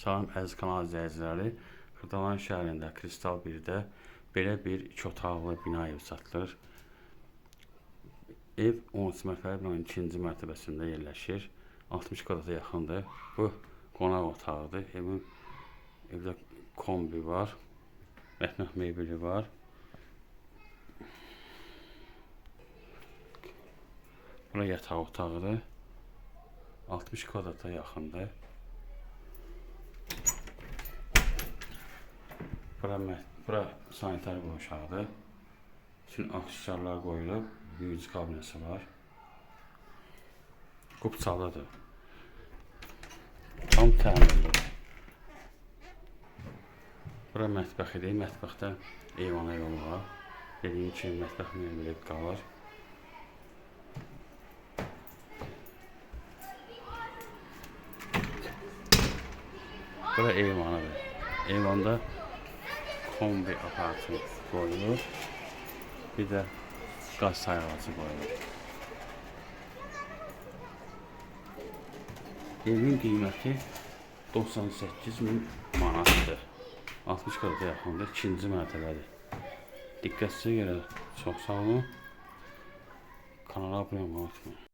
Salam əziz kanal izləyiciləri. Xırdalan şəhərində Kristal 1-də belə bir 2 otaqlı bina ev satılır. Ev 13 mərtəbəli binanın 2-ci mərtəbəsində yerləşir. 60 kvadata yaxındır. Bu qonaq otağıdır. Evdə kombi var. Mətbəx mebeli var. Bura yataq otağıdır. 60 kvadata yaxındır. Bura sanitar qovşağıdır. Bütün aksesuarlar qoyulub. Büyücü kabinesi var. Qubçalıdır. Tam təmirlidir. Bura mətbəxidir. Mətbəxdə eyvana yolu var. Dediyim kimi mətbəx mebeli qalır. Bura eyvanıdır. Eyvanda kombi aparatı qoyulur. Bir də qaz sayğacı qoyulur. Evin qiyməti 98.000 manatdır. 60 kvadata yaxındır. 2-ci mərtəbədir. Diqqətinizə görə çox sağ olun. Kanala abunə olmayı unutmayın.